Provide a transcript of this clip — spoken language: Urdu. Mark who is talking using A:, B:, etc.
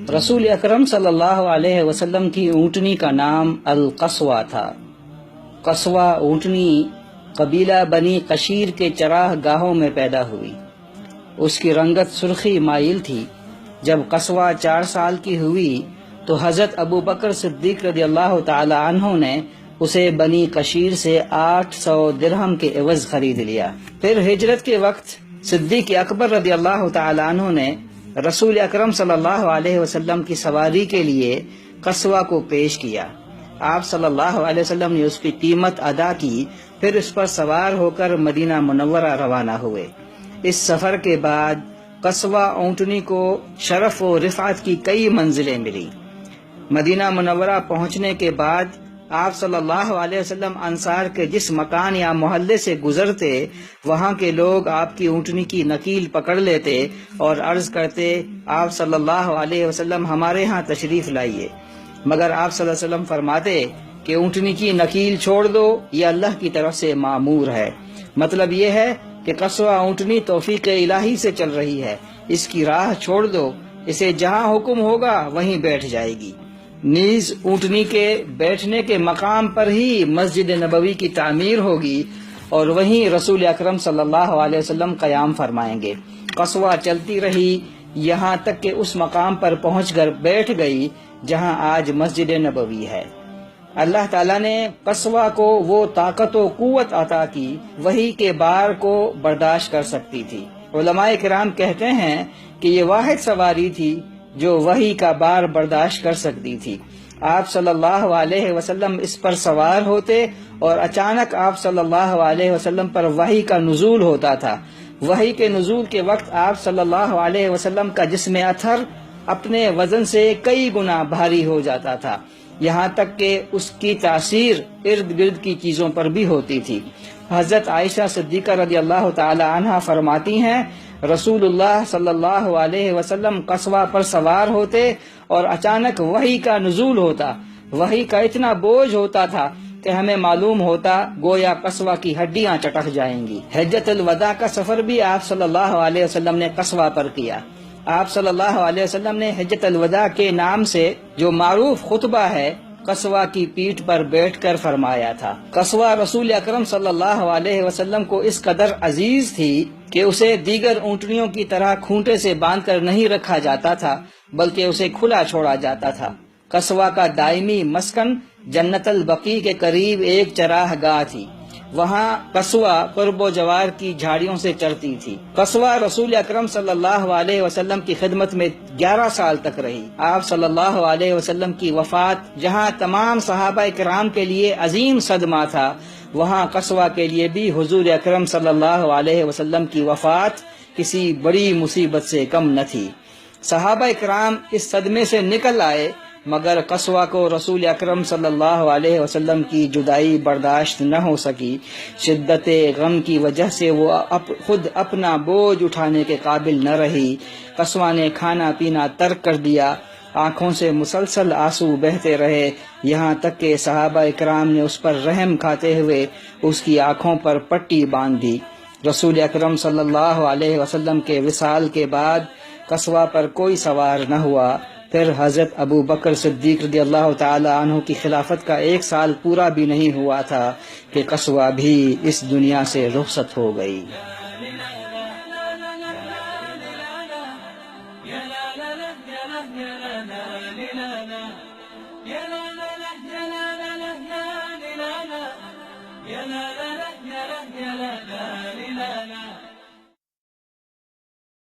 A: رسول اکرم صلی اللہ علیہ وسلم کی اونٹنی کا نام القصوہ تھا۔ قصوہ اونٹنی قبیلہ بنی قشیر کے چراہ گاہوں میں پیدا ہوئی۔ اس کی رنگت سرخی مائل تھی۔ جب قصوہ 4 سال کی ہوئی تو حضرت ابو بکر صدیق رضی اللہ تعالی عنہ نے اسے بنی قشیر سے 800 درہم کے عوض خرید لیا۔ پھر ہجرت کے وقت صدیق اکبر رضی اللہ تعالی عنہ نے رسول اکرم صلی اللہ علیہ وسلم کی سواری کے لیے قصوہ کو پیش کیا۔ آپ صلی اللہ علیہ وسلم نے اس کی قیمت ادا کی، پھر اس پر سوار ہو کر مدینہ منورہ روانہ ہوئے۔ اس سفر کے بعد قصوہ اونٹنی کو شرف و رفعت کی کئی منزلیں ملی۔ مدینہ منورہ پہنچنے کے بعد آپ صلی اللہ علیہ وسلم انصار کے جس مکان یا محلے سے گزرتے، وہاں کے لوگ آپ کی اونٹنی کی نکیل پکڑ لیتے اور عرض کرتے، آپ صلی اللہ علیہ وسلم ہمارے ہاں تشریف لائیے، مگر آپ صلی اللہ علیہ وسلم فرماتے کہ اونٹنی کی نکیل چھوڑ دو، یہ اللہ کی طرف سے معمور ہے۔ مطلب یہ ہے کہ قصوہ اونٹنی توفیق الہی سے چل رہی ہے، اس کی راہ چھوڑ دو، اسے جہاں حکم ہوگا وہیں بیٹھ جائے گی۔ نیز اونٹنی کے بیٹھنے کے مقام پر ہی مسجد نبوی کی تعمیر ہوگی اور وہیں رسول اکرم صلی اللہ علیہ وسلم قیام فرمائیں گے۔ قصوہ چلتی رہی یہاں تک کہ اس مقام پر پہنچ کر بیٹھ گئی جہاں آج مسجد نبوی ہے۔ اللہ تعالیٰ نے قصوہ کو وہ طاقت و قوت عطا کی، وحی کے بار کو برداشت کر سکتی تھی۔ علماء کرام کہتے ہیں کہ یہ واحد سواری تھی جو وحی کا بار برداشت کر سکتی تھی۔ آپ صلی اللہ علیہ وسلم اس پر سوار ہوتے اور اچانک آپ صلی اللہ علیہ وسلم پر وحی کا نزول ہوتا تھا۔ وحی کے نزول کے وقت آپ صلی اللہ علیہ وسلم کا جسم اطہر اپنے وزن سے کئی گنا بھاری ہو جاتا تھا، یہاں تک کہ اس کی تاثیر ارد گرد کی چیزوں پر بھی ہوتی تھی۔ حضرت عائشہ صدیقہ رضی اللہ تعالی عنہا فرماتی ہیں، رسول اللہ صلی اللہ علیہ وسلم قصوہ پر سوار ہوتے اور اچانک وحی کا نزول ہوتا۔ وحی کا اتنا بوجھ ہوتا تھا کہ ہمیں معلوم ہوتا گویا قصوہ کی ہڈیاں چٹک جائیں گی۔ حجۃ الوداع کا سفر بھی آپ صلی اللہ علیہ وسلم نے قصوہ پر کیا۔ آپ صلی اللہ علیہ وسلم نے حجۃ الوداع کے نام سے جو معروف خطبہ ہے، قصوہ کی پیٹھ پر بیٹھ کر فرمایا تھا۔ قصوہ رسول اکرم صلی اللہ علیہ وسلم کو اس قدر عزیز تھی کہ اسے دیگر اونٹنیوں کی طرح کھونٹے سے باندھ کر نہیں رکھا جاتا تھا، بلکہ اسے کھلا چھوڑا جاتا تھا۔ قصوہ کا دائمی مسکن جنت البقیع کے قریب ایک چراہ گاہ تھی، وہاں قصوہ قرب و جوار کی جھاڑیوں سے چرتی تھی۔ قصوہ رسول اکرم صلی اللہ علیہ وسلم کی خدمت میں 11 سال تک رہی۔ آپ صلی اللہ علیہ وسلم کی وفات جہاں تمام صحابہ کرام کے لیے عظیم صدمہ تھا، وہاں قصوہ کے لیے بھی حضور اکرم صلی اللہ علیہ وسلم کی وفات کسی بڑی مصیبت سے کم نہ تھی۔ صحابہ کرام اس صدمے سے نکل آئے، مگر قصوہ کو رسول اکرم صلی اللہ علیہ وسلم کی جدائی برداشت نہ ہو سکی۔ شدت غم کی وجہ سے وہ خود اپنا بوجھ اٹھانے کے قابل نہ رہی۔ قصوہ نے کھانا پینا ترک کر دیا، آنکھوں سے مسلسل آنسو بہتے رہے، یہاں تک کہ صحابہ اکرام نے اس پر رحم کھاتے ہوئے اس کی آنکھوں پر پٹی باندھ دی۔ رسول اکرم صلی اللہ علیہ وسلم کے وصال کے بعد قصوہ پر کوئی سوار نہ ہوا۔ پھر حضرت ابو بکر صدیق رضی اللہ تعالی عنہ کی خلافت کا 1 سال پورا بھی نہیں ہوا تھا کہ قصوہ بھی اس دنیا سے رخصت ہو گئی۔
B: لا لا لا لا لا لا لا لا لا لا لا